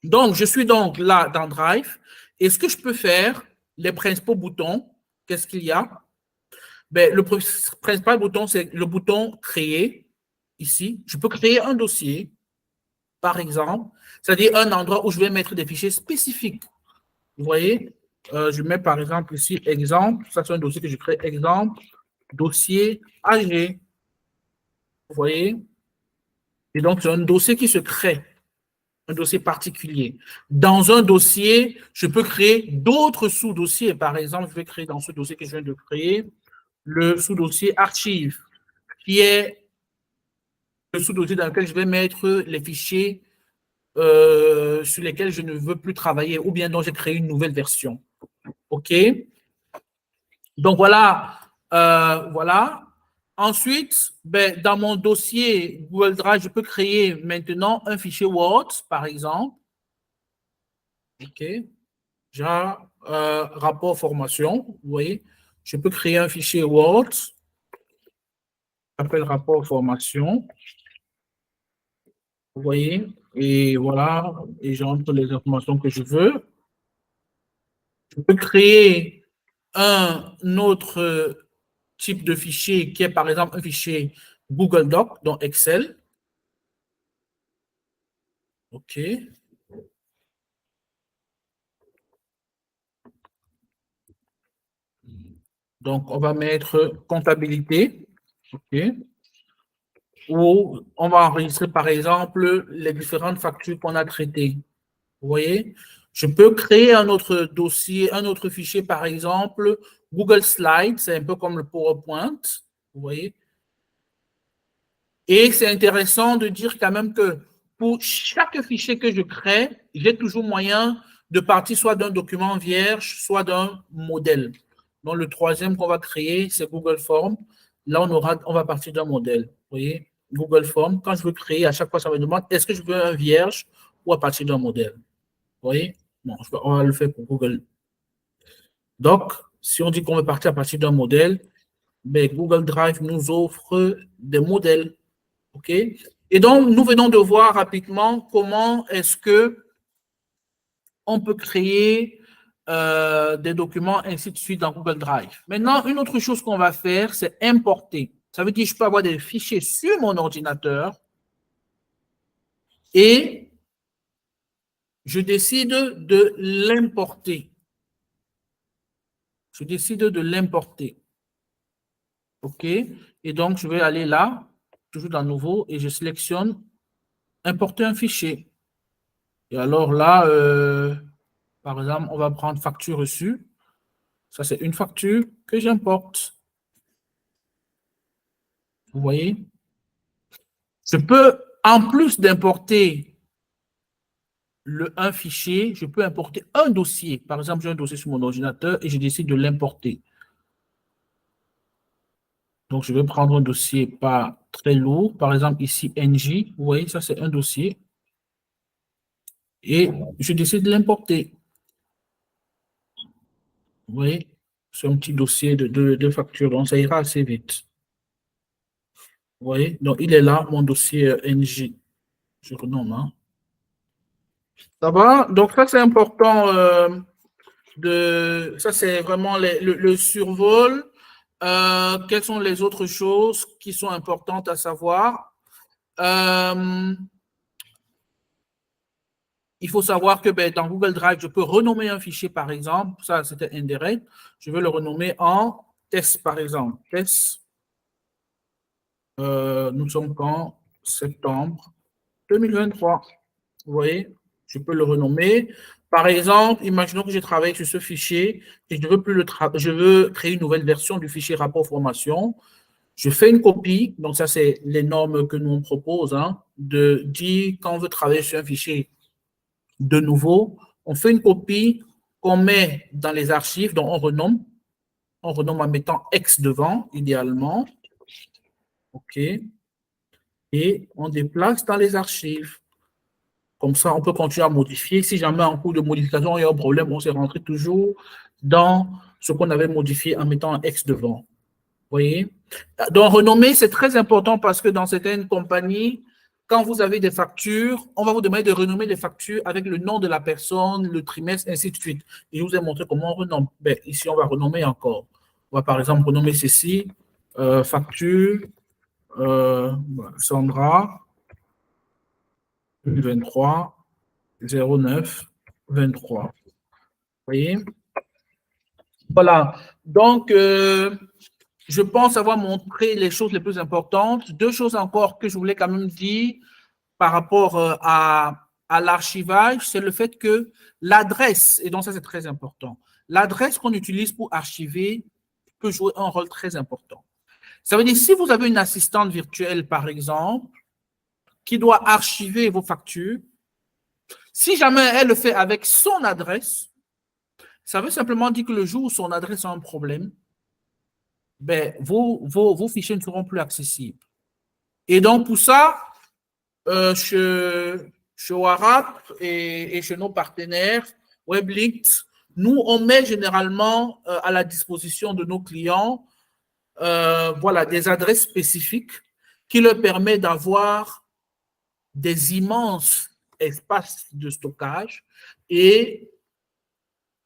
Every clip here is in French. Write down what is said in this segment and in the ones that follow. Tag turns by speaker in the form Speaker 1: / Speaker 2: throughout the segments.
Speaker 1: Donc, je suis donc là dans Drive. Et ce que je peux faire, les principaux boutons, qu'est-ce qu'il y a? Ben, le principal bouton, c'est le bouton créer. Ici, je peux créer un dossier, par exemple, c'est-à-dire un endroit où je vais mettre des fichiers spécifiques. Vous voyez, je mets par exemple ici exemple, ça c'est un dossier que je crée, exemple, dossier AG. Vous voyez? Et donc, c'est un dossier qui se crée, un dossier particulier. Dans un dossier, je peux créer d'autres sous-dossiers. Par exemple, je vais créer dans ce dossier que je viens de créer, le sous-dossier archive, qui est le sous-dossier dans lequel je vais mettre les fichiers sur lesquels je ne veux plus travailler ou bien dont j'ai créé une nouvelle version. OK? Donc, voilà. Voilà. Ensuite, ben, dans mon dossier Google Drive, je peux créer maintenant un fichier Word, par exemple. OK? J'ai un rapport formation. Vous voyez? Je peux créer un fichier Word. Appelle rapport formation. Vous voyez? Et voilà. Et j'entre les informations que je veux. Je peux créer un autre type de fichier qui est par exemple un fichier Google Doc, donc Excel. OK. Donc, on va mettre comptabilité. OK. Où on va enregistrer par exemple les différentes factures qu'on a traitées. Vous voyez? Je peux créer un autre dossier, un autre fichier, par exemple, Google Slides, c'est un peu comme le PowerPoint. Vous voyez? Et c'est intéressant de dire quand même que pour chaque fichier que je crée, j'ai toujours moyen de partir soit d'un document vierge, soit d'un modèle. Donc, le troisième qu'on va créer, c'est Google Form. Là, on va partir d'un modèle. Vous voyez? Google Form, quand je veux créer, à chaque fois, ça me demande est-ce que je veux un vierge ou à partir d'un modèle. Vous voyez? Bon, on va le faire pour Google. Donc, si on dit qu'on veut partir à partir d'un modèle, ben, Google Drive nous offre des modèles. OK? Et donc, nous venons de voir rapidement comment est-ce que on peut créer des documents, ainsi de suite, dans Google Drive. Maintenant, une autre chose qu'on va faire, c'est importer. Ça veut dire que je peux avoir des fichiers sur mon ordinateur et je décide de l'importer. Je décide de l'importer. OK? Et donc, je vais aller là, toujours dans Nouveau, et je sélectionne Importer un fichier. Et alors là, par exemple, on va prendre facture reçue. Ça, c'est une facture que j'importe. Vous voyez? Je peux, en plus d'importer un fichier, je peux importer un dossier. Par exemple, j'ai un dossier sur mon ordinateur et je décide de l'importer. Donc, je vais prendre un dossier pas très lourd. Par exemple, ici, NJ. Vous voyez, ça, c'est un dossier. Et je décide de l'importer. Vous voyez? C'est un petit dossier de facture, donc ça ira assez vite. Vous voyez? Donc, il est là, mon dossier NJ. Je renomme. Hein. Ça va? Donc, ça, c'est important. Ça, c'est vraiment le survol. Quelles sont les autres choses qui sont importantes à savoir? Il faut savoir que ben, dans Google Drive, je peux renommer un fichier, par exemple. Ça, c'était indirect. Je veux le renommer en test, par exemple. Test. Nous sommes qu'en septembre 2023. Vous voyez, je peux le renommer. Par exemple, imaginons que je travaille sur ce fichier et je veux créer une nouvelle version du fichier rapport formation. Je fais une copie, donc ça, c'est les normes que nous on propose, hein, de dire quand on veut travailler sur un fichier de nouveau, on fait une copie qu'on met dans les archives, donc on renomme en mettant X devant, idéalement. OK. Et on déplace dans les archives. Comme ça, on peut continuer à modifier. Si jamais en cours de modification, il y a un problème, on s'est rentré toujours dans ce qu'on avait modifié en mettant un X devant. Vous voyez? Donc, renommer, c'est très important parce que dans certaines compagnies, quand vous avez des factures, on va vous demander de renommer les factures avec le nom de la personne, le trimestre, ainsi de suite. Et je vous ai montré comment on renomme. Ben, ici, on va renommer encore. On va par exemple renommer ceci, facture, Sandra, 23, 09, 23. Vous voyez? Voilà. Donc, je pense avoir montré les choses les plus importantes. Deux choses encore que je voulais quand même dire par rapport à l'archivage, c'est le fait que l'adresse, et donc ça c'est très important, l'adresse qu'on utilise pour archiver peut jouer un rôle très important. Ça veut dire, si vous avez une assistante virtuelle, par exemple, qui doit archiver vos factures, si jamais elle le fait avec son adresse, ça veut simplement dire que le jour où son adresse a un problème, ben, vos fichiers ne seront plus accessibles. Et donc, pour ça, chez Warap et chez nos partenaires, WebLinks, nous, on met généralement à la disposition de nos clients voilà, des adresses spécifiques qui leur permettent d'avoir des immenses espaces de stockage et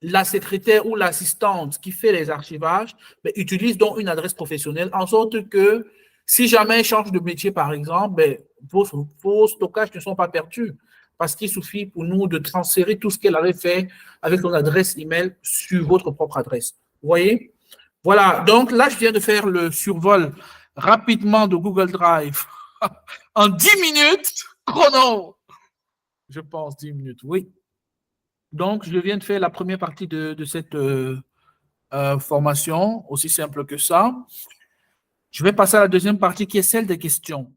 Speaker 1: la secrétaire ou l'assistante qui fait les archivages utilise donc une adresse professionnelle en sorte que si jamais elle change de métier, par exemple, vos stockages ne sont pas perdus parce qu'il suffit pour nous de transférer tout ce qu'elle avait fait avec son adresse email sur votre propre adresse. Vous voyez? Voilà, donc là, je viens de faire le survol rapidement de Google Drive en 10 minutes, chrono. Je pense 10 minutes, oui. Donc, je viens de faire la première partie de cette formation, aussi simple que ça. Je vais passer à la deuxième partie qui est celle des questions.